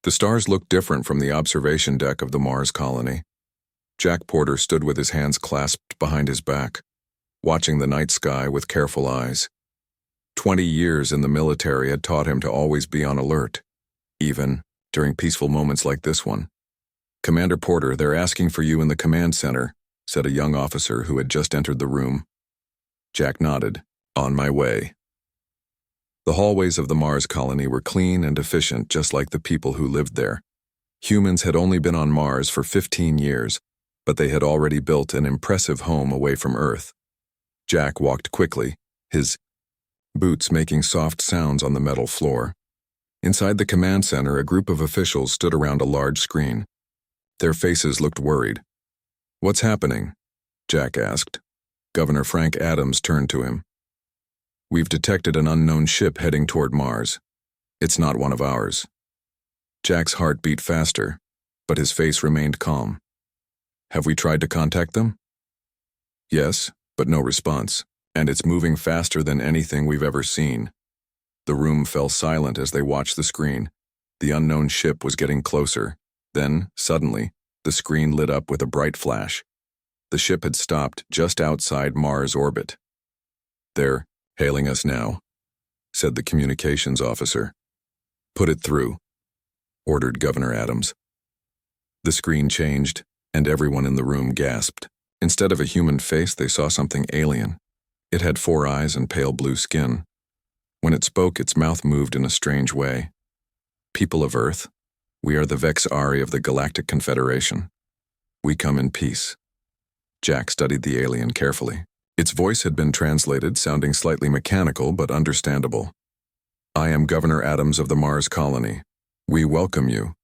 The stars looked different from the observation deck of the Mars colony. Jack Porter stood with his hands clasped behind his back, watching the night sky with careful eyes. 20 years in the military had taught him to always be on alert, even during peaceful moments like this one. "Commander Porter, they're asking for you in the command center," said a young officer who had just entered the room. Jack nodded. "On my way." The hallways of the Mars colony were clean and efficient, just like the people who lived there. Humans had only been on Mars for 15 years, but they had already built an impressive home away from Earth. Jack walked quickly, his boots making soft sounds on the metal floor. Inside the command center, a group of officials stood around a large screen. Their faces looked worried. "What's happening?" Jack asked. Governor Frank Adams turned to him. "We've detected an unknown ship heading toward Mars. It's not one of ours." Jack's heart beat faster, but his face remained calm. "Have we tried to contact them?" "Yes, but no response, and it's moving faster than anything we've ever seen." The room fell silent as they watched the screen. The unknown ship was getting closer. Then, suddenly, the screen lit up with a bright flash. The ship had stopped just outside Mars orbit. "They're hailing us now," said the communications officer. "Put it through," ordered Governor Adams. The screen changed, and everyone in the room gasped. Instead of a human face, they saw something alien. It had 4 eyes and pale blue skin. When it spoke, its mouth moved in a strange way. "People of Earth, we are the Vex Ari of the Galactic Confederation. We come in peace." Jack studied the alien carefully. Its voice had been translated, sounding slightly mechanical but understandable. "I am Governor Adams of the Mars colony. We welcome you."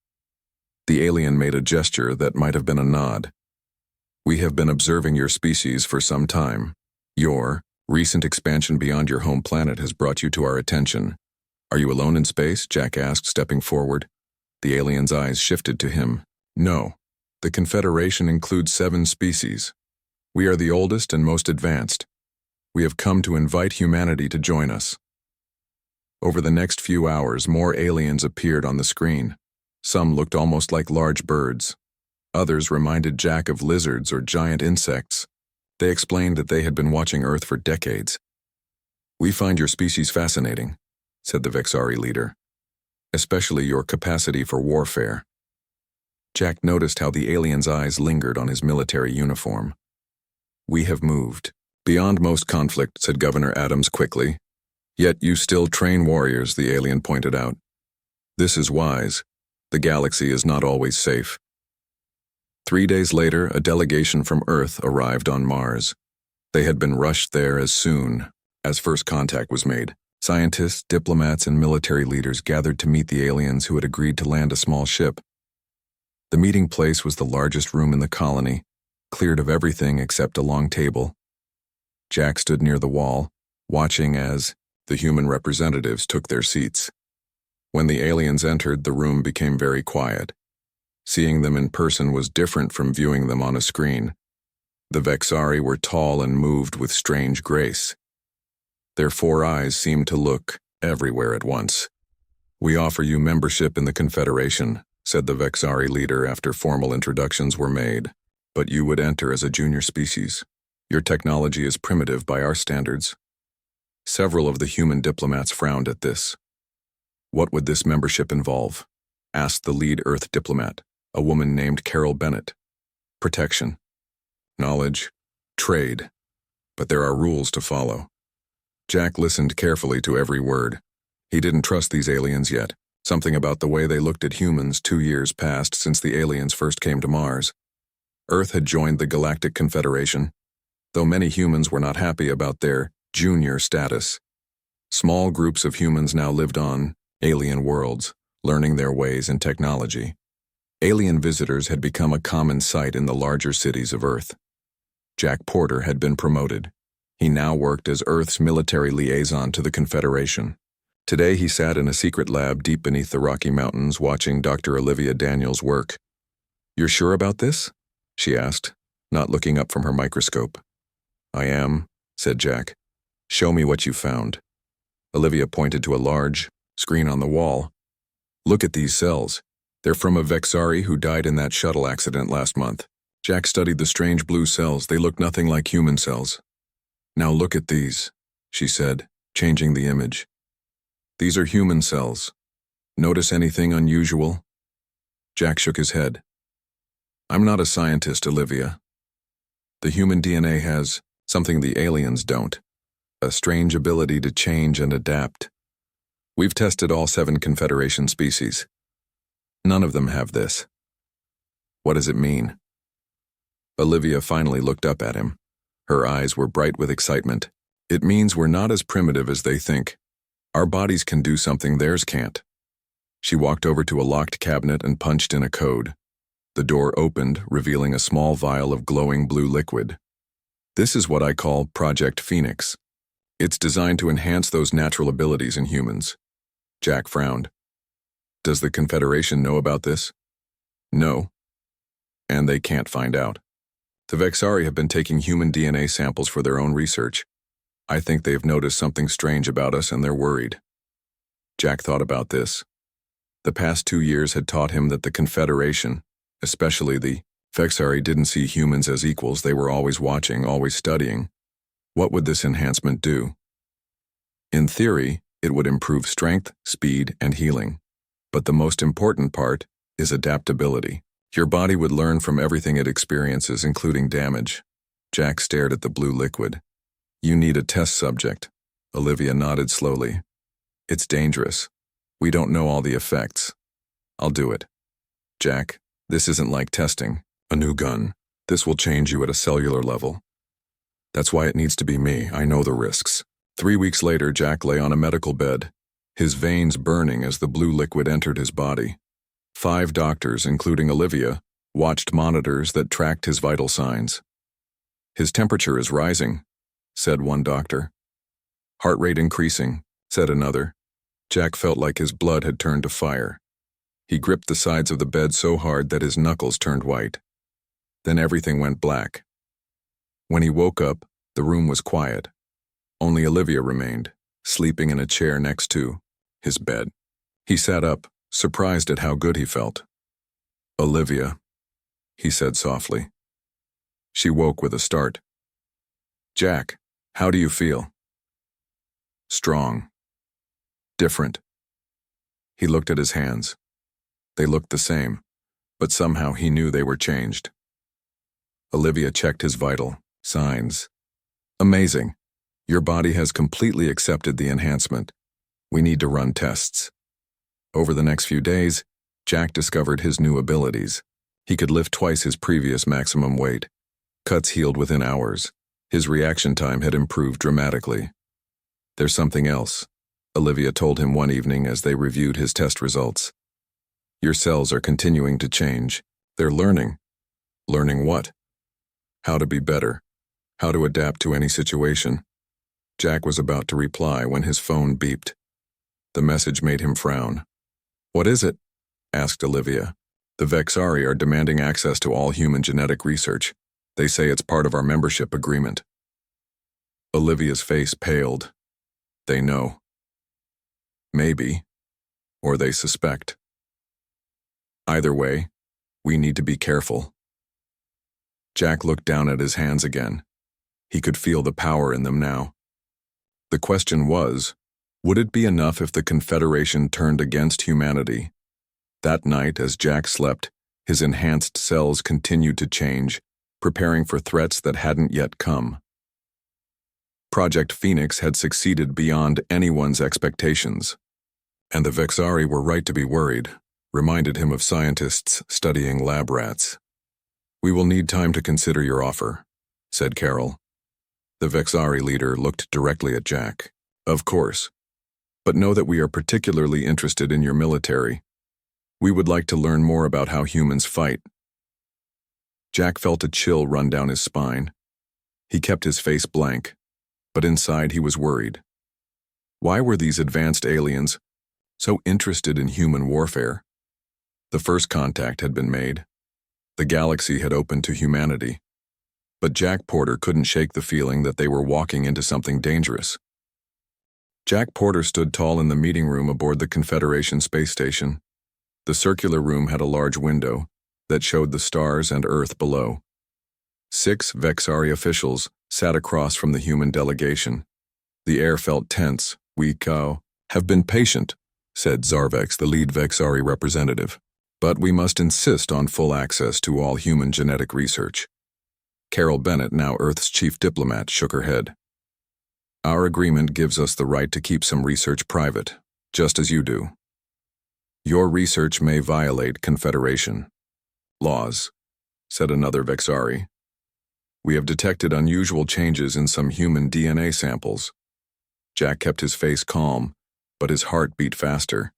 The alien made a gesture that might have been a nod. "We have been observing your species for some time. Your recent expansion beyond your home planet has brought you to our attention." "Are you alone in space?" Jack asked, stepping forward. The alien's eyes shifted to him. "No. The Confederation includes 7 species. We are the oldest and most advanced. We have come to invite humanity to join us." Over the next few hours, more aliens appeared on the screen. Some looked almost like large birds. Others reminded Jack of lizards or giant insects. They explained that they had been watching Earth for decades. "We find your species fascinating," said the Vexari leader, "especially your capacity for warfare." Jack noticed how the alien's eyes lingered on his military uniform. "We have moved beyond most conflict," said Governor Adams quickly. "Yet you still train warriors," the alien pointed out. "This is wise. The galaxy is not always safe." 3 days later, a delegation from Earth arrived on Mars. They had been rushed there as soon as first contact was made. Scientists, diplomats, and military leaders gathered to meet the aliens who had agreed to land a small ship. The meeting place was the largest room in the colony, cleared of everything except a long table. Jack stood near the wall, watching as the human representatives took their seats. When the aliens entered, the room became very quiet. Seeing them in person was different from viewing them on a screen. The Vexari were tall and moved with strange grace. Their 4 eyes seemed to look everywhere at once. "We offer you membership in the Confederation," said the Vexari leader after formal introductions were made. "But you would enter as a junior species. Your technology is primitive by our standards." Several of the human diplomats frowned at this. "What would this membership involve?" asked the lead Earth diplomat, a woman named Carol Bennett. "Protection, knowledge, trade. But there are rules to follow." Jack listened carefully to every word. He didn't trust these aliens yet. Something about the way they looked at humans 2 years passed since the aliens first came to Mars. Earth had joined the Galactic Confederation, though many humans were not happy about their junior status. Small groups of humans now lived on alien worlds, learning their ways and technology. Alien visitors had become a common sight in the larger cities of Earth. Jack Porter had been promoted. He now worked as Earth's military liaison to the Confederation. Today he sat in a secret lab deep beneath the Rocky Mountains watching Dr. Olivia Daniels work. "You're sure about this?" she asked, not looking up from her microscope. "I am," said Jack. "Show me what you found." Olivia pointed to a large screen on the wall. "Look at these cells. They're from a Vexari who died in that shuttle accident last month. Jack studied the strange blue cells. They look nothing like human cells. Now look at these, she said, changing the image. These are human cells. Notice anything unusual? Jack shook his head. I'm not a scientist, Olivia. The human DNA has something the aliens don't. A strange ability to change and adapt. We've tested all 7 Confederation species. None of them have this. What does it mean? Olivia finally looked up at him. Her eyes were bright with excitement. It means we're not as primitive as they think. Our bodies can do something theirs can't. She walked over to a locked cabinet and punched in a code. The door opened, revealing a small vial of glowing blue liquid. This is what I call Project Phoenix. It's designed to enhance those natural abilities in humans. Jack frowned. Does the Confederation know about this? No. And they can't find out. The Vexari have been taking human DNA samples for their own research. I think they've noticed something strange about us and they're worried. Jack thought about this. The past 2 years had taught him that the Confederation, especially the Vexari, didn't see humans as equals. They were always watching, always studying. What would this enhancement do? In theory, it would improve strength, speed, and healing. But the most important part is adaptability. Your body would learn from everything it experiences, including damage. Jack stared at the blue liquid. You need a test subject. Olivia nodded slowly. It's dangerous. We don't know all the effects. I'll do it. Jack, this isn't like testing a new gun. This will change you at a cellular level. That's why it needs to be me. I know the risks. 3 weeks later, Jack lay on a medical bed, his veins burning as the blue liquid entered his body. 5 doctors, including Olivia, watched monitors that tracked his vital signs. His temperature is rising, said one doctor. Heart rate increasing, said another. Jack felt like his blood had turned to fire. He gripped the sides of the bed so hard that his knuckles turned white. Then everything went black. When he woke up, the room was quiet. Only Olivia remained, sleeping in a chair next to his bed. He sat up, surprised at how good he felt. Olivia, he said softly. She woke with a start. Jack, how do you feel? Strong. Different. He looked at his hands. They looked the same, but somehow he knew they were changed. Olivia checked his vital signs. Amazing. Your body has completely accepted the enhancement. We need to run tests. Over the next few days, Jack discovered his new abilities. He could lift twice his previous maximum weight. Cuts healed within hours. His reaction time had improved dramatically. There's something else, Olivia told him one evening as they reviewed his test results. Your cells are continuing to change. They're learning. Learning what? How to be better. How to adapt to any situation. Jack was about to reply when his phone beeped. The message made him frown. What is it? Asked Olivia. The Vexari are demanding access to all human genetic research. They say it's part of our membership agreement. Olivia's face paled. They know. Maybe. Or they suspect. Either way, we need to be careful. Jack looked down at his hands again. He could feel the power in them now. The question was, would it be enough if the Confederation turned against humanity? That night, as Jack slept, his enhanced cells continued to change, preparing for threats that hadn't yet come. Project Phoenix had succeeded beyond anyone's expectations. And the Vexari were right to be worried, reminded him of scientists studying lab rats. We will need time to consider your offer, said Carol. The Vexari leader looked directly at Jack. Of course. But know that we are particularly interested in your military. We would like to learn more about how humans fight. Jack felt a chill run down his spine. He kept his face blank, but inside he was worried. Why were these advanced aliens so interested in human warfare? The first contact had been made. The galaxy had opened to humanity. But Jack Porter couldn't shake the feeling that they were walking into something dangerous. Jack Porter stood tall in the meeting room aboard the Confederation space station. The circular room had a large window that showed the stars and Earth below. 6 Vexari officials sat across from the human delegation. The air felt tense. "We have been patient," said Zarvex, the lead Vexari representative. "But we must insist on full access to all human genetic research." Carol Bennett, now Earth's chief diplomat, shook her head. "Our agreement gives us the right to keep some research private, just as you do. Your research may violate Confederation laws," said another Vexari. "We have detected unusual changes in some human DNA samples." Jack kept his face calm, but his heart beat faster.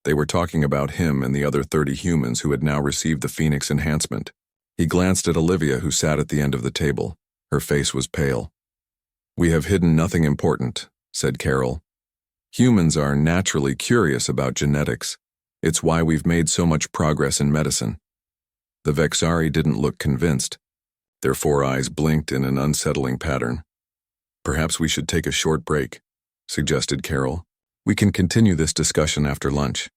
They were talking about him and the other 30 humans who had now received the Phoenix enhancement. He glanced at Olivia, who sat at the end of the table. Her face was pale. "We have hidden nothing important," said Carol. "Humans are naturally curious about genetics. It's why we've made so much progress in medicine." The Vexari didn't look convinced. Their 4 eyes blinked in an unsettling pattern. "Perhaps we should take a short break," suggested Carol. "We can continue this discussion after lunch."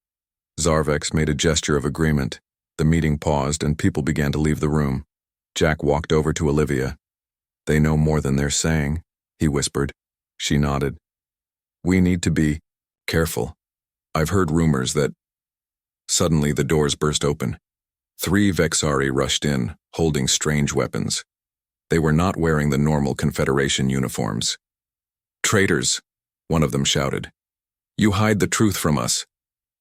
Zarvex made a gesture of agreement. The meeting paused and people began to leave the room. Jack walked over to Olivia. "They know more than they're saying," he whispered. She nodded. "We need to be careful. I've heard rumors that—" Suddenly the doors burst open. 3 Vexari rushed in, holding strange weapons. They were not wearing the normal Confederation uniforms. "Traitors!" one of them shouted. "You hide the truth from us."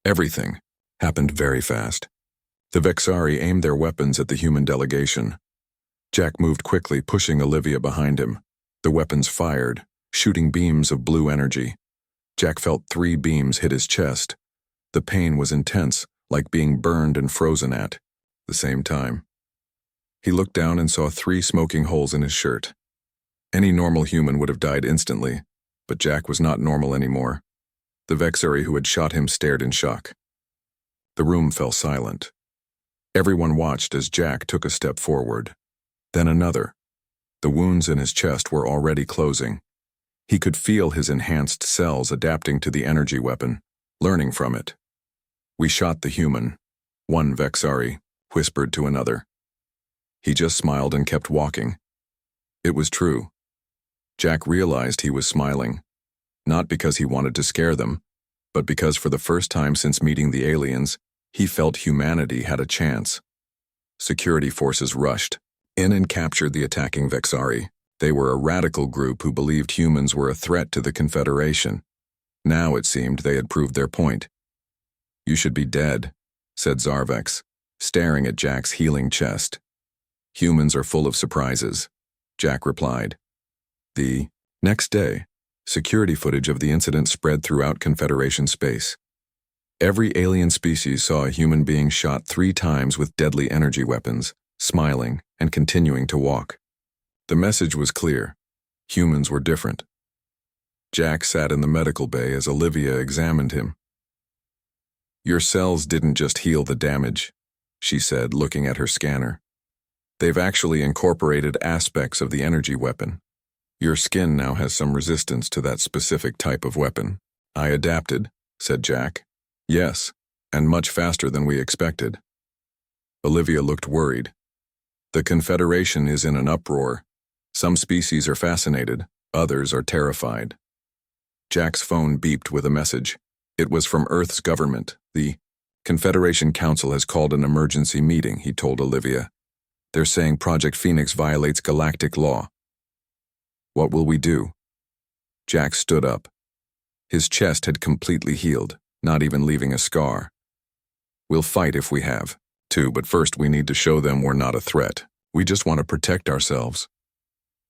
Everything happened very fast. The Vexari aimed their weapons at the human delegation. Jack moved quickly, pushing Olivia behind him. The weapons fired, shooting beams of blue energy. Jack felt 3 beams hit his chest. The pain was intense, like being burned and frozen at the same time. He looked down and saw 3 smoking holes in his shirt. Any normal human would have died instantly, but Jack was not normal anymore. The Vexari who had shot him stared in shock. The room fell silent. Everyone watched as Jack took a step forward. Then another. The wounds in his chest were already closing. He could feel his enhanced cells adapting to the energy weapon, learning from it. "We shot the human," one Vexari whispered to another. He just smiled and kept walking. It was true. Jack realized he was smiling, not because he wanted to scare them, but because for the first time since meeting the aliens, he felt humanity had a chance. Security forces rushed in and captured the attacking Vexari. They were a radical group who believed humans were a threat to the Confederation. Now it seemed they had proved their point. "You should be dead," said Zarvex, staring at Jack's healing chest. "Humans are full of surprises," Jack replied. The next day, security footage of the incident spread throughout Confederation space. Every alien species saw a human being shot 3 times with deadly energy weapons, smiling and continuing to walk. The message was clear. Humans were different. Jack sat in the medical bay as Olivia examined him. "Your cells didn't just heal the damage," she said, looking at her scanner. "They've actually incorporated aspects of the energy weapon. Your skin now has some resistance to that specific type of weapon." "I adapted," said Jack. "Yes, and much faster than we expected." Olivia looked worried. "The Confederation is in an uproar. Some species are fascinated, others are terrified." Jack's phone beeped with a message. It was from Earth's government. "The Confederation Council has called an emergency meeting," he told Olivia. "They're saying Project Phoenix violates galactic law." "What will we do?" Jack stood up. His chest had completely healed, not even leaving a scar. "We'll fight if we have to, but first we need to show them we're not a threat. We just want to protect ourselves."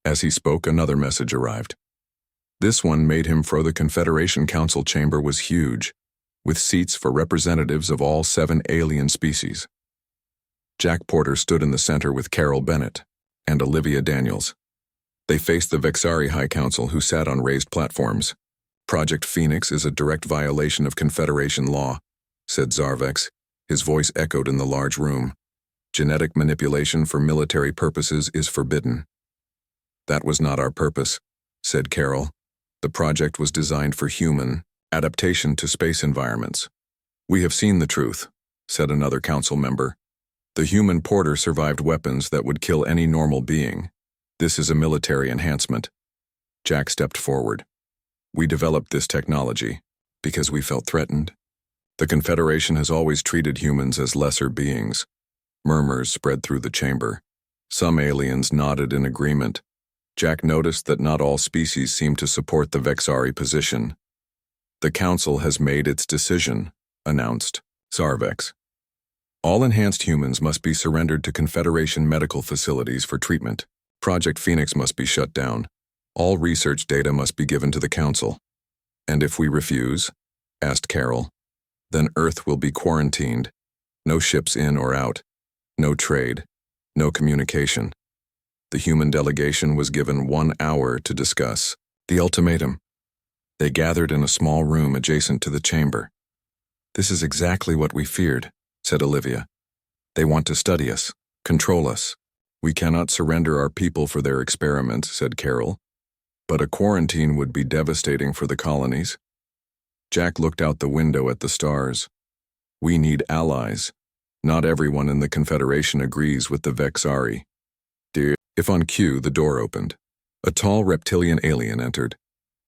As he spoke, another message arrived. This one made him frown. The Confederation Council chamber was huge, with seats for representatives of all 7 alien species. Jack Porter stood in the center with Carol Bennett and Olivia Daniels. They faced the Vexari High Council, who sat on raised platforms. "Project Phoenix is a direct violation of Confederation law," said Zarvex. His voice echoed in the large room. "Genetic manipulation for military purposes is forbidden." "That was not our purpose," said Carol. "The project was designed for human adaptation to space environments. We have seen the truth. said another council member. The human porter survived weapons that would kill any normal being. This is a military enhancement. Jack stepped forward. We developed this technology because we felt threatened. The Confederation has always treated humans as lesser beings. Murmurs spread through the chamber. Some aliens nodded in agreement. Jack noticed that not all species seemed to support the Vexari position. The Council has made its decision, announced Zarvex. All enhanced humans must be surrendered to Confederation medical facilities for treatment. Project Phoenix must be shut down. All research data must be given to the Council. And if we refuse, asked Carol, then Earth will be quarantined. No ships in or out. No trade. No communication. The human delegation was given 1 hour to discuss the ultimatum. They gathered in a small room adjacent to the chamber. This is exactly what we feared, said Olivia. They want to study us, control us. We cannot surrender our people for their experiments, said Carol. But a quarantine would be devastating for the colonies. Jack looked out the window at the stars. We need allies. Not everyone in the Confederation agrees with the Vexari. If on cue, the door opened. A tall reptilian alien entered.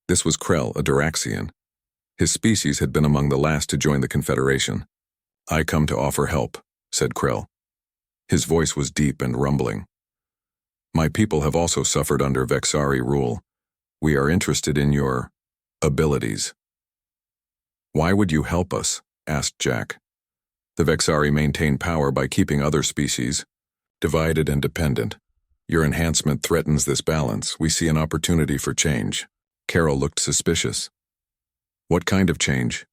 This was Krell, a Duraxian. His species had been among the last to join the Confederation. I come to offer help, said Krell. His voice was deep and rumbling. My people have also suffered under Vexari rule. We are interested in your abilities. Why would you help us? Asked Jack. The Vexari maintain power by keeping other species divided and dependent. Your enhancement threatens this balance. We see an opportunity for change. Carol looked suspicious. What kind of change?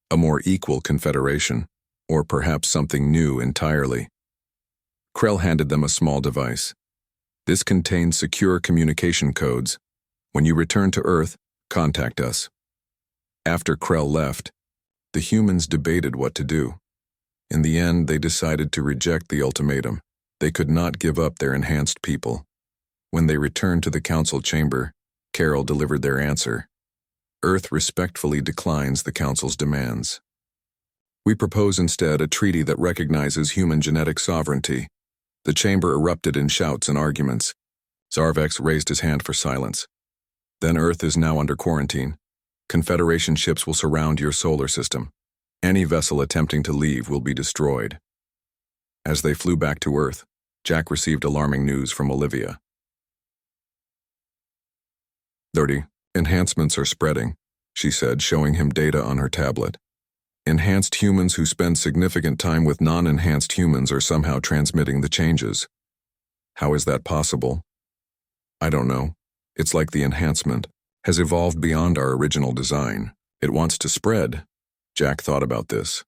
A more equal confederation, or perhaps something new entirely. Krell handed them a small device. This contains secure communication codes. When you return to Earth, contact us. After Krell left, the humans debated what to do. In the end, they decided to reject the ultimatum. They could not give up their enhanced people. When they returned to the council chamber, Carol delivered their answer. Earth respectfully declines the council's demands. We propose instead a treaty that recognizes human genetic sovereignty. The chamber erupted in shouts and arguments. Zarvex raised his hand for silence. Then Earth is now under quarantine. Confederation ships will surround your solar system. Any vessel attempting to leave will be destroyed. As they flew back to Earth, Jack received alarming news from Olivia. 30. Enhancements are spreading, she said, showing him data on her tablet. Enhanced humans who spend significant time with non-enhanced humans are somehow transmitting the changes. How is that possible? I don't know. It's like the enhancement has evolved beyond our original design. It wants to spread. Jack thought about this.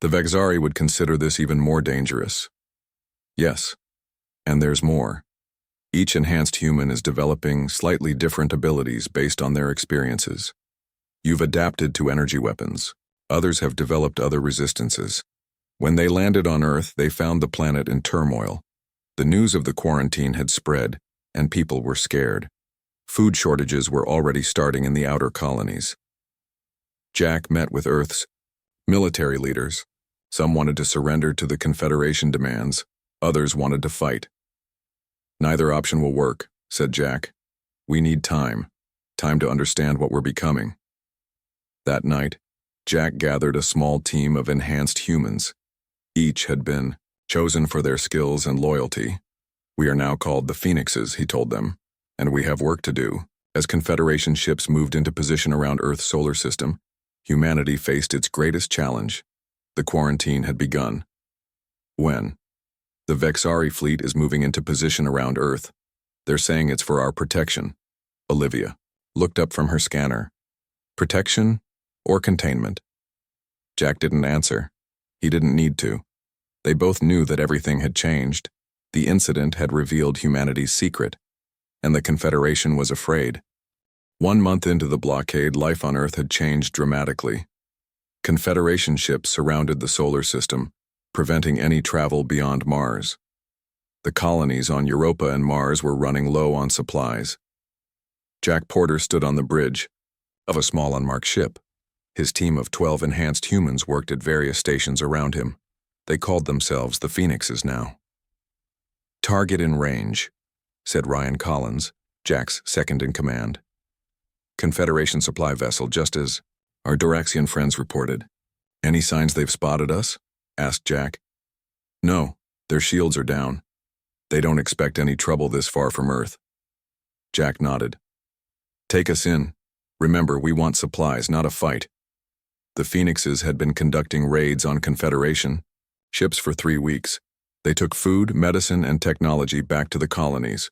The Vexari would consider this even more dangerous. Yes, and there's more. Each enhanced human is developing slightly different abilities based on their experiences. You've adapted to energy weapons. Others have developed other resistances. When they landed on Earth, they found the planet in turmoil. The news of the quarantine had spread, and people were scared. Food shortages were already starting in the outer colonies. Jack met with Earth's military leaders. Some wanted to surrender to the Confederation demands. Others wanted to fight. Neither option will work, said Jack. We need time. Time to understand what we're becoming. That night, Jack gathered a small team of enhanced humans. Each had been chosen for their skills and loyalty. We are now called the Phoenixes, he told them, and we have work to do. As Confederation ships moved into position around Earth's solar system, humanity faced its greatest challenge. The quarantine had begun. When? The Vexari fleet is moving into position around Earth. They're saying it's for our protection. Olivia looked up from her scanner. Protection or containment? Jack didn't answer. He didn't need to. They both knew that everything had changed. The incident had revealed humanity's secret, and the Confederation was afraid. 1 month into the blockade, life on Earth had changed dramatically. Confederation ships surrounded the solar system, preventing any travel beyond Mars. The colonies on Europa and Mars were running low on supplies. Jack Porter stood on the bridge of a small unmarked ship. His team of 12 enhanced humans worked at various stations around him. They called themselves the Phoenixes now. "Target in range," said Ryan Collins, Jack's second-in-command. "Confederation supply vessel, just as our Duraxian friends reported." "Any signs they've spotted us?" asked Jack. "No, their shields are down. They don't expect any trouble this far from Earth." Jack nodded. "Take us in. Remember, we want supplies, not a fight." The Phoenixes had been conducting raids on Confederation ships for 3 weeks. They took food, medicine, and technology back to the colonies.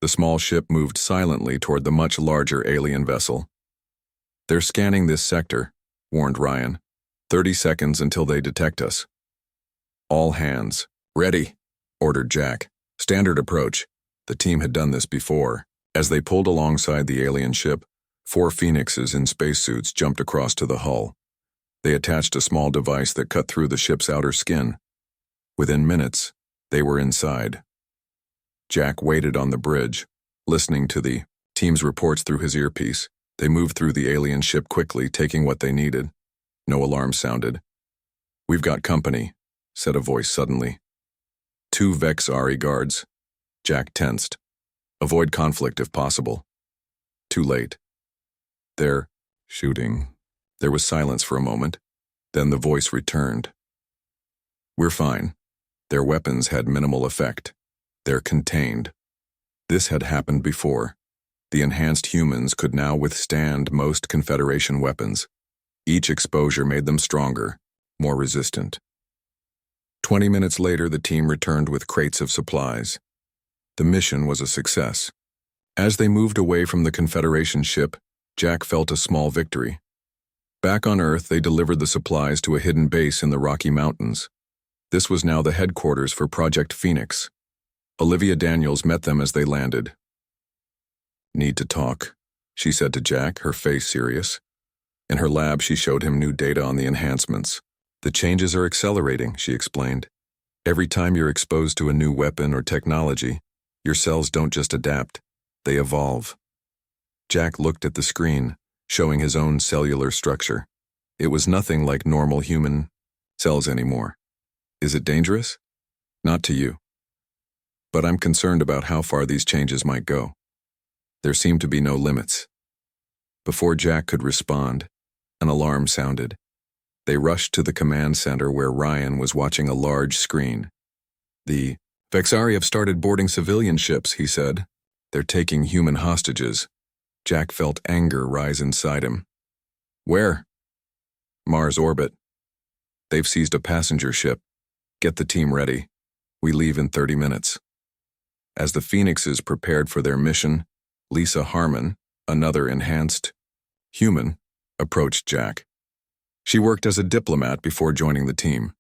The small ship moved silently toward the much larger alien vessel. "They're scanning this sector," warned Ryan. 30 seconds until they detect us." "All hands. Ready," ordered Jack. "Standard approach." The team had done this before. As they pulled alongside the alien ship, 4 Phoenixes in spacesuits jumped across to the hull. They attached a small device that cut through the ship's outer skin. Within minutes, they were inside. Jack waited on the bridge, listening to the team's reports through his earpiece. They moved through the alien ship quickly, taking what they needed. No alarm sounded. "We've got company," said a voice suddenly. 2 Vexari guards. Jack tensed. "Avoid conflict if possible." Too late. "They're shooting." There was silence for a moment. Then the voice returned. "We're fine. Their weapons had minimal effect. They're contained." This had happened before. The enhanced humans could now withstand most Confederation weapons. Each exposure made them stronger, more resistant. 20 minutes later, the team returned with crates of supplies. The mission was a success. As they moved away from the Confederation ship, Jack felt a small victory. Back on Earth, they delivered the supplies to a hidden base in the Rocky Mountains. This was now the headquarters for Project Phoenix. Olivia Daniels met them as they landed. "Need to talk," she said to Jack, her face serious. In her lab, she showed him new data on the enhancements. "The changes are accelerating," she explained. "Every time you're exposed to a new weapon or technology, your cells don't just adapt, they evolve." Jack looked at the screen, showing his own cellular structure. It was nothing like normal human cells anymore. "Is it dangerous?" "Not to you. But I'm concerned about how far these changes might go. There seem to be no limits." Before Jack could respond, an alarm sounded. They rushed to the command center where Ryan was watching a large screen. "The Vexari have started boarding civilian ships," he said. "They're taking human hostages." Jack felt anger rise inside him. "Where?" "Mars orbit. They've seized a passenger ship. Get the team ready. We leave in 30 minutes. As the Phoenixes prepared for their mission, Lisa Harmon, another enhanced human, approached Jack. She worked as a diplomat before joining the team.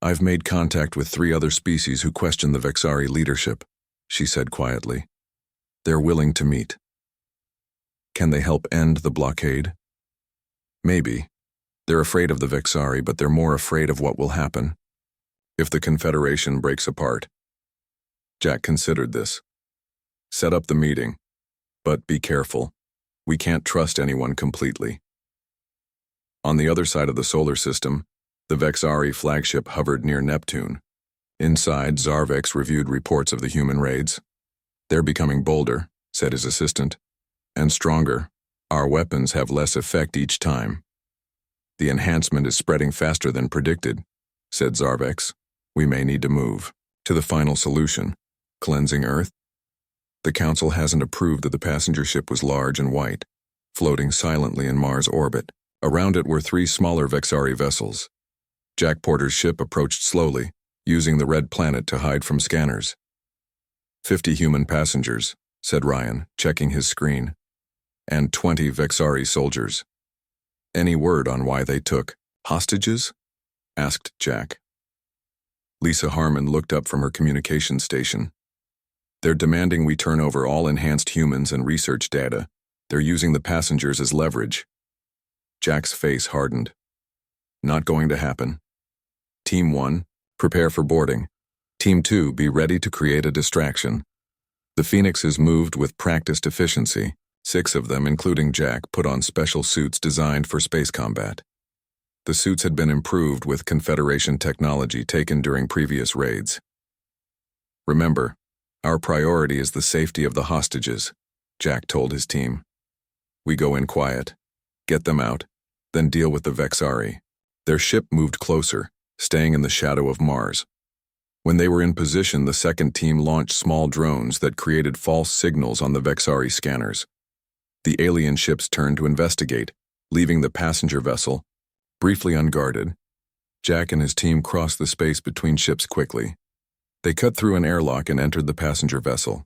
"I've made contact with 3 other species who question the Vexari leadership," she said quietly. "They're willing to meet." "Can they help end the blockade?" "Maybe. They're afraid of the Vexari, but they're more afraid of what will happen if the Confederation breaks apart." Jack considered this. "Set up the meeting, but be careful. We can't trust anyone completely." On the other side of the solar system, the Vexari flagship hovered near Neptune. Inside, Zarvex reviewed reports of the human raids. "They're becoming bolder," said his assistant, "and stronger. Our weapons have less effect each time." "The enhancement is spreading faster than predicted," said Zarvex. "We may need to move to the final solution, cleansing Earth." The Council hasn't approved that the passenger ship was large and white, floating silently in Mars orbit. Around it were 3 smaller Vexari vessels. Jack Porter's ship approached slowly, using the red planet to hide from scanners. 50 human passengers, said Ryan, checking his screen. And 20 Vexari soldiers. "Any word on why they took hostages?" asked Jack. Lisa Harmon looked up from her communication station. "They're demanding we turn over all enhanced humans and research data. They're using the passengers as leverage." Jack's face hardened. "Not going to happen. Team 1, prepare for boarding. Team 2, be ready to create a distraction." The Phoenixes moved with practiced efficiency, 6 of them, including Jack, put on special suits designed for space combat. The suits had been improved with Confederation technology taken during previous raids. "Remember, our priority is the safety of the hostages," Jack told his team. "We go in quiet, get them out, then deal with the Vexari." Their ship moved closer, staying in the shadow of Mars. When they were in position, the second team launched small drones that created false signals on the Vexari scanners. The alien ships turned to investigate, leaving the passenger vessel briefly unguarded. Jack and his team crossed the space between ships quickly. They cut through an airlock and entered the passenger vessel.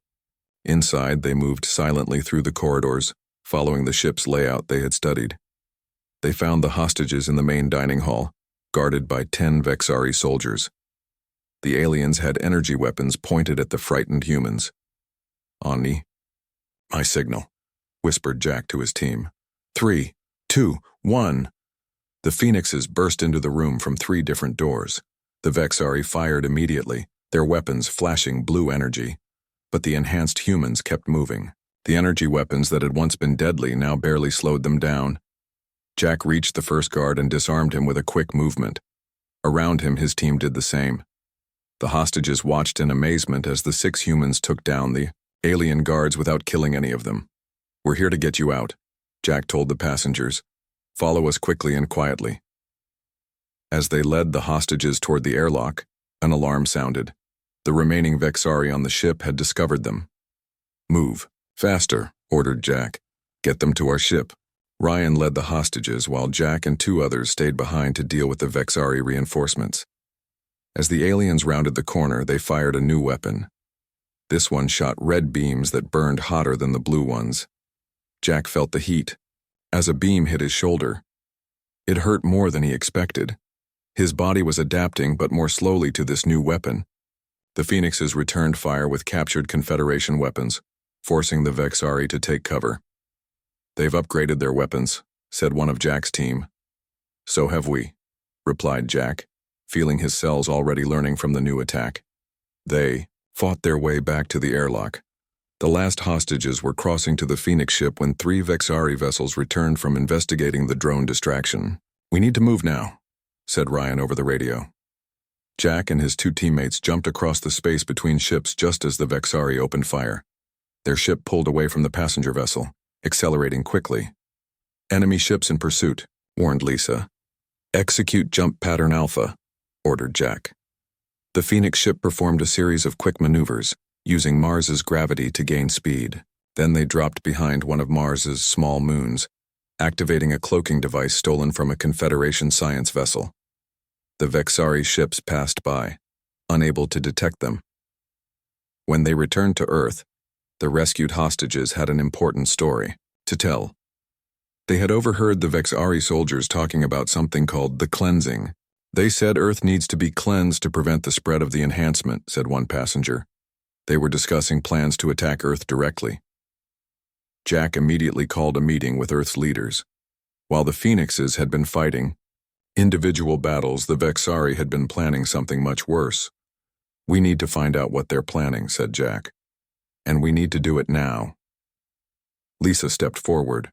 Inside, they moved silently through the corridors, following the ship's layout they had studied. They found the hostages in the main dining hall, guarded by 10 Vexari soldiers. The aliens had energy weapons pointed at the frightened humans. "Omni." "My signal," whispered Jack to his team. 3, 2, 1. The Phoenixes burst into the room from 3 different doors. The Vexari fired immediately, their weapons flashing blue energy. But the enhanced humans kept moving. The energy weapons that had once been deadly now barely slowed them down. Jack reached the first guard and disarmed him with a quick movement. Around him, his team did the same. The hostages watched in amazement as the 6 humans took down the alien guards without killing any of them. "We're here to get you out," Jack told the passengers. "Follow us quickly and quietly." As they led the hostages toward the airlock, an alarm sounded. The remaining Vexari on the ship had discovered them. "Move, faster," ordered Jack. "Get them to our ship." Ryan led the hostages while Jack and 2 others stayed behind to deal with the Vexari reinforcements. As the aliens rounded the corner, they fired a new weapon. This one shot red beams that burned hotter than the blue ones. Jack felt the heat. As a beam hit his shoulder, it hurt more than he expected. His body was adapting, but more slowly, to this new weapon. The Phoenixes returned fire with captured Confederation weapons, forcing the Vexari to take cover. "They've upgraded their weapons," said one of Jack's team. "So have we," replied Jack, feeling his cells already learning from the new attack. They fought their way back to the airlock. The last hostages were crossing to the Phoenix ship when 3 Vexari vessels returned from investigating the drone distraction. "We need to move now," said Ryan over the radio. Jack and his 2 teammates jumped across the space between ships just as the Vexari opened fire. Their ship pulled away from the passenger vessel, accelerating quickly. "Enemy ships in pursuit," warned Lisa. "Execute jump pattern Alpha," ordered Jack. The Phoenix ship performed a series of quick maneuvers, using Mars's gravity to gain speed. Then they dropped behind one of Mars's small moons, activating a cloaking device stolen from a Confederation science vessel. The Vexari ships passed by, unable to detect them. When they returned to Earth, the rescued hostages had an important story to tell. They had overheard the Vexari soldiers talking about something called the cleansing. "They said Earth needs to be cleansed to prevent the spread of the enhancement," said one passenger. They were discussing plans to attack Earth directly. Jack immediately called a meeting with Earth's leaders. While the Phoenixes had been fighting individual battles, the Vexari had been planning something much worse. "We need to find out what they're planning," said Jack. "And we need to do it now." Lisa stepped forward.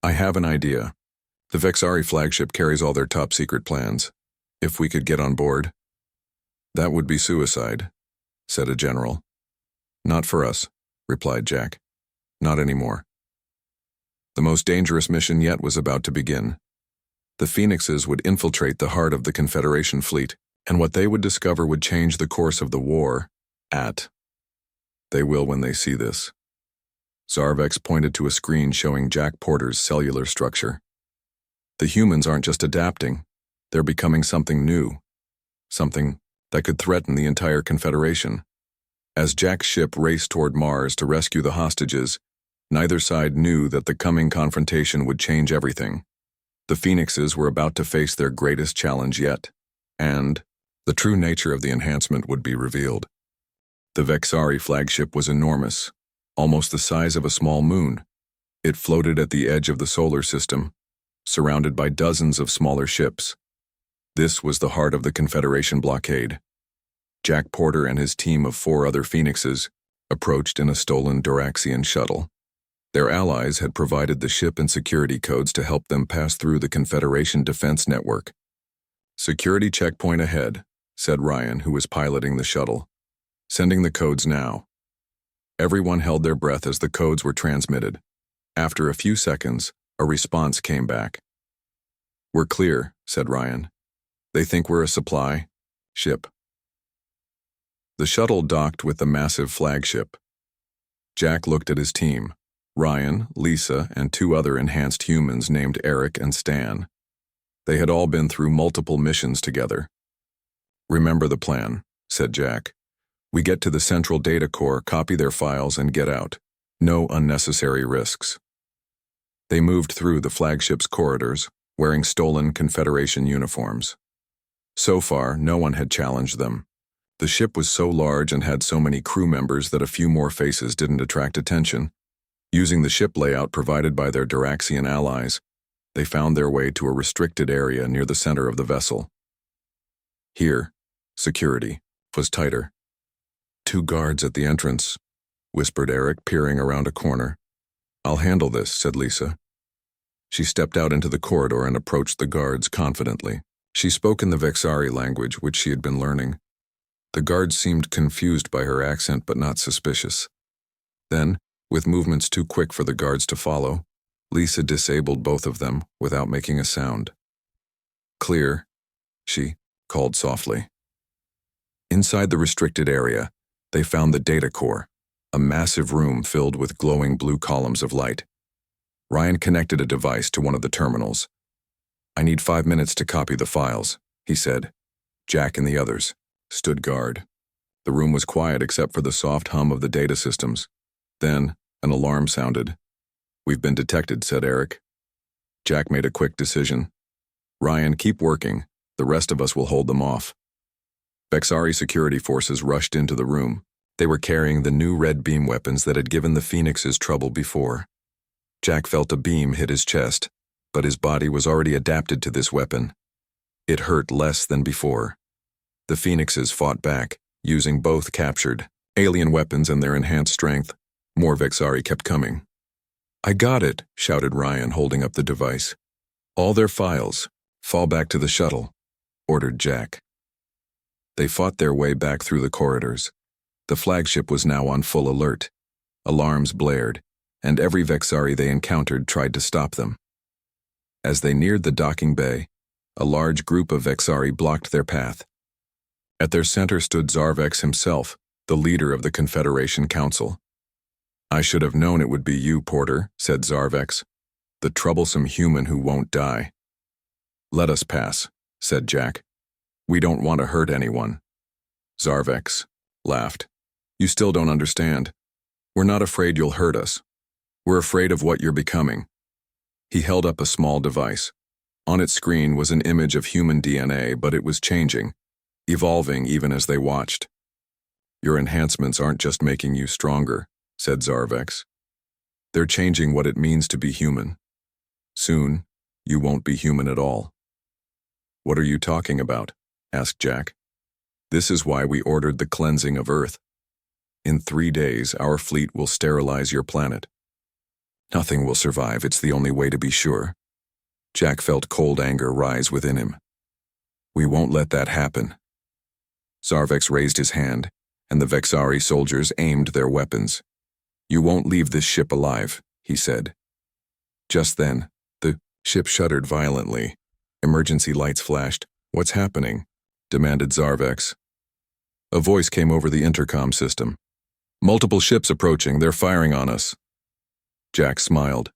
"I have an idea. The Vexari flagship carries all their top-secret plans. If we could get on board." "That would be suicide," said a general. "Not for us," replied Jack. "Not anymore." The most dangerous mission yet was about to begin. The Phoenixes would infiltrate the heart of the Confederation fleet, and what they would discover would change the course of the war. They will when they see this. Zarvex pointed to a screen showing Jack Porter's cellular structure. "The humans aren't just adapting, they're becoming something new. Something that could threaten the entire Confederation." As Jack's ship raced toward Mars to rescue the hostages, neither side knew that the coming confrontation would change everything. The Phoenixes were about to face their greatest challenge yet, and the true nature of the enhancement would be revealed. The Vexari flagship was enormous, almost the size of a small moon. It floated at the edge of the solar system, surrounded by dozens of smaller ships. This was the heart of the Confederation blockade. Jack Porter and his team of 4 other Phoenixes approached in a stolen Doraxian shuttle. Their allies had provided the ship and security codes to help them pass through the Confederation defense network. "Security checkpoint ahead," said Ryan, who was piloting the shuttle. "Sending the codes now." Everyone held their breath as the codes were transmitted. After a few seconds, a response came back. "We're clear," said Ryan. "They think we're a supply ship." The shuttle docked with the massive flagship. Jack looked at his team: Ryan, Lisa, and two other enhanced humans named Eric and Stan. They had all been through multiple missions together. "Remember the plan," said Jack. "We get to the central data core, copy their files, and get out. No unnecessary risks." They moved through the flagship's corridors, wearing stolen Confederation uniforms. So far, no one had challenged them. The ship was so large and had so many crew members that a few more faces didn't attract attention. Using the ship layout provided by their Duraxian allies, they found their way to a restricted area near the center of the vessel. Here, security was tighter. "Two guards at the entrance," whispered Eric, peering around a corner. "I'll handle this," said Lisa. She stepped out into the corridor and approached the guards confidently. She spoke in the Vexari language, which she had been learning. The guards seemed confused by her accent but not suspicious. Then, with movements too quick for the guards to follow, Lisa disabled both of them without making a sound. "Clear," she called softly. Inside the restricted area, they found the data core, a massive room filled with glowing blue columns of light. Ryan connected a device to one of the terminals. "I need 5 minutes to copy the files," he said. Jack and the others stood guard. The room was quiet except for the soft hum of the data systems. Then, an alarm sounded. "We've been detected," said Eric. Jack made a quick decision. "Ryan, keep working. The rest of us will hold them off." Vexari security forces rushed into the room. They were carrying the new red beam weapons that had given the Phoenixes trouble before. Jack felt a beam hit his chest, but his body was already adapted to this weapon. It hurt less than before. The Phoenixes fought back, using both captured alien weapons and their enhanced strength. More Vexari kept coming. "I got it," shouted Ryan, holding up the device. "All their files. Fall back to the shuttle," ordered Jack. They fought their way back through the corridors. The flagship was now on full alert. Alarms blared, and every Vexari they encountered tried to stop them. As they neared the docking bay, a large group of Vexari blocked their path. At their center stood Zarvex himself, the leader of the Confederation Council. "I should have known it would be you, Porter," said Zarvex, "the troublesome human who won't die." "Let us pass," said Jack. "We don't want to hurt anyone." Zarvex laughed. "You still don't understand. We're not afraid you'll hurt us. We're afraid of what you're becoming." He held up a small device. On its screen was an image of human DNA, but it was changing, evolving even as they watched. "Your enhancements aren't just making you stronger," said Zarvex. "They're changing what it means to be human. Soon, you won't be human at all." "What are you talking about?" asked Jack. "This is why we ordered the cleansing of Earth. In 3 days, our fleet will sterilize your planet." "Nothing will survive, it's the only way to be sure." Jack felt cold anger rise within him. "We won't let that happen." Zarvex raised his hand, and the Vexari soldiers aimed their weapons. "You won't leave this ship alive," he said. Just then, the ship shuddered violently. Emergency lights flashed. "What's happening?" demanded Zarvex. A voice came over the intercom system. "Multiple ships approaching, they're firing on us." Jack smiled.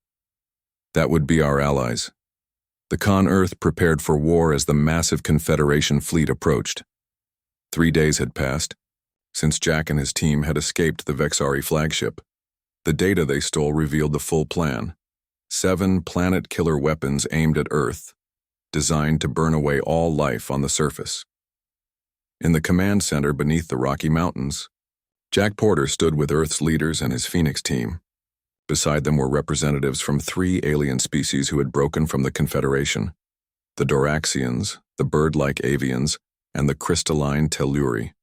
That would be our allies. The Con Earth prepared for war as the massive Confederation fleet approached. 3 days had passed since Jack and his team had escaped the Vexari flagship. The data they stole revealed the full plan. 7 planet-killer weapons aimed at Earth, designed to burn away all life on the surface. In the command center beneath the Rocky Mountains, Jack Porter stood with Earth's leaders and his Phoenix team. Beside them were representatives from 3 alien species who had broken from the Confederation: the Doraxians, the bird-like avians, and the crystalline Telluri.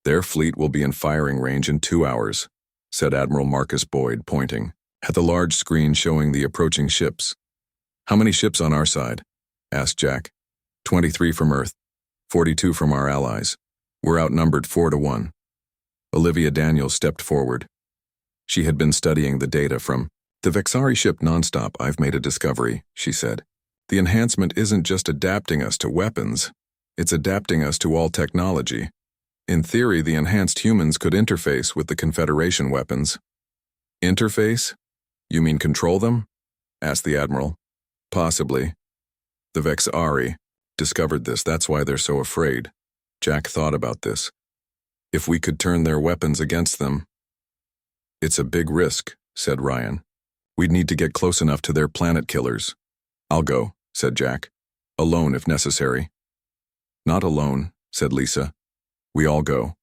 "Their fleet will be in firing range in 2 hours," said Admiral Marcus Boyd, pointing. at the large screen showing the approaching ships. "How many ships on our side?" asked Jack. 23 from Earth, 42 from our allies. We're outnumbered 4-1. Olivia Daniels stepped forward. She had been studying the data from the Vexari ship nonstop. "I've made a discovery," she said. "The enhancement isn't just adapting us to weapons, it's adapting us to all technology. In theory, the enhanced humans could interface with the Confederation weapons." "Interface? You mean control them?" asked the Admiral. "Possibly. The Vexari discovered this, that's why they're so afraid." Jack thought about this. "If we could turn their weapons against them." "It's a big risk," said Ryan. "We'd need to get close enough to their planet killers." "I'll go," said Jack. "Alone if necessary." "Not alone," said Lisa. "We all go."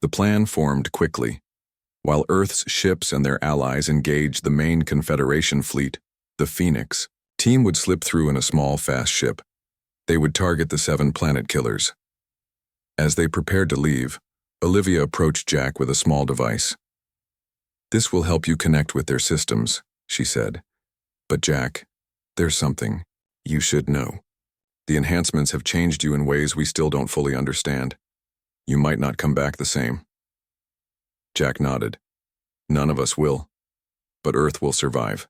The plan formed quickly. While Earth's ships and their allies engaged the main Confederation fleet, the Phoenix team would slip through in a small, fast ship. They would target the 7 planet killers. As they prepared to leave, Olivia approached Jack with a small device. "This will help you connect with their systems," she said. "But Jack, there's something you should know. The enhancements have changed you in ways we still don't fully understand. You might not come back the same." Jack nodded. "None of us will. But Earth will survive.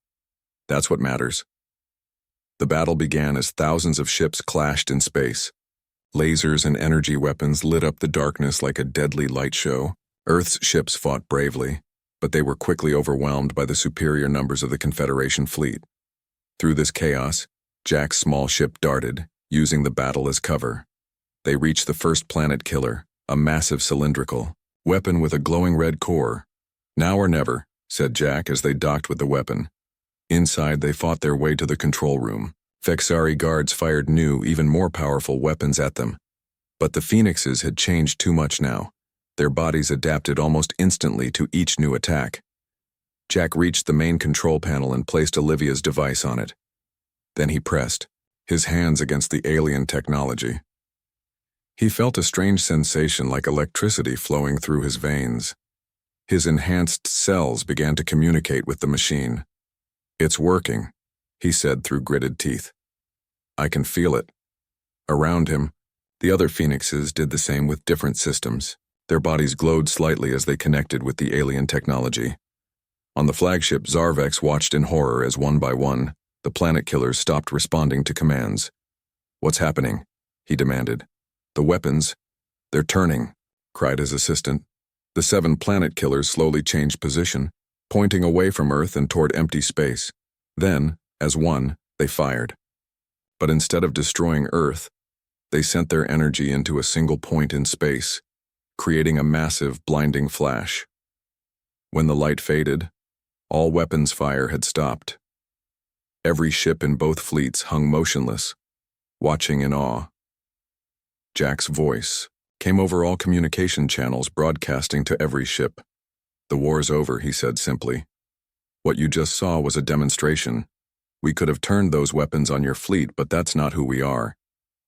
That's what matters." The battle began as thousands of ships clashed in space. Lasers and energy weapons lit up the darkness like a deadly light show. Earth's ships fought bravely, but they were quickly overwhelmed by the superior numbers of the Confederation fleet. Through this chaos, Jack's small ship darted, using the battle as cover. They reached the first planet killer, a massive cylindrical weapon with a glowing red core. "Now or never," said Jack as they docked with the weapon. Inside, they fought their way to the control room. Vexari guards fired new, even more powerful weapons at them. But the Phoenixes had changed too much now. Their bodies adapted almost instantly to each new attack. Jack reached the main control panel and placed Olivia's device on it. Then he pressed, his hands against the alien technology. He felt a strange sensation like electricity flowing through his veins. His enhanced cells began to communicate with the machine. "It's working," he said through gritted teeth. "I can feel it." Around him, the other Phoenixes did the same with different systems. Their bodies glowed slightly as they connected with the alien technology. On the flagship, Zarvex watched in horror as one by one, the planet killers stopped responding to commands. "What's happening?" he demanded. "The weapons, they're turning," cried his assistant. The 7 planet killers slowly changed position, pointing away from Earth and toward empty space. Then, as one, they fired. But instead of destroying Earth, they sent their energy into a single point in space, creating a massive, blinding flash. When the light faded, all weapons fire had stopped. Every ship in both fleets hung motionless, watching in awe. Jack's voice came over all communication channels, broadcasting to every ship. "The war's over," he said simply. "What you just saw was a demonstration. We could have turned those weapons on your fleet, but that's not who we are.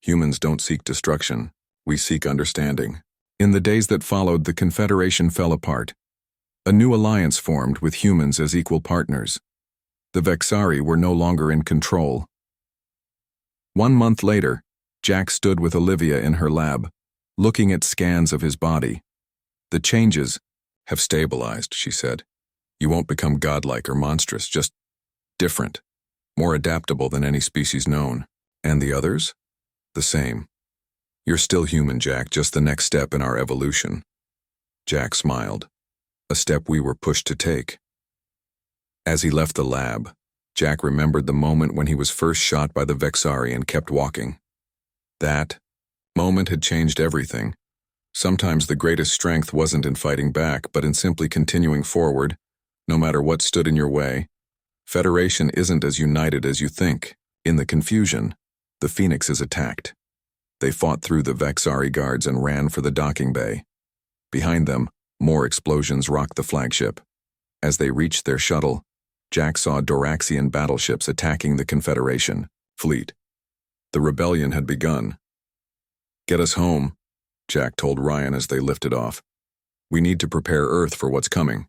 Humans don't seek destruction. We seek understanding." In the days that followed, the Confederation fell apart. A new alliance formed with humans as equal partners. The Vexari were no longer in control. 1 month later, Jack stood with Olivia in her lab, looking at scans of his body. "The changes have stabilized," she said. "You won't become godlike or monstrous, just different, more adaptable than any species known." "And the others?" "The same. You're still human, Jack, just the next step in our evolution." Jack smiled. "A step we were pushed to take." As he left the lab, Jack remembered the moment when he was first shot by the Vexari and kept walking. That moment had changed everything. Sometimes the greatest strength wasn't in fighting back, but in simply continuing forward, no matter what stood in your way. Federation isn't as united as you think. In the confusion, the Phoenixes attacked. They fought through the Vexari guards and ran for the docking bay. Behind them, more explosions rocked the flagship. As they reached their shuttle, Jack saw Doraxian battleships attacking the Confederation fleet. The rebellion had begun. "Get us home," Jack told Ryan as they lifted off. "We need to prepare Earth for what's coming."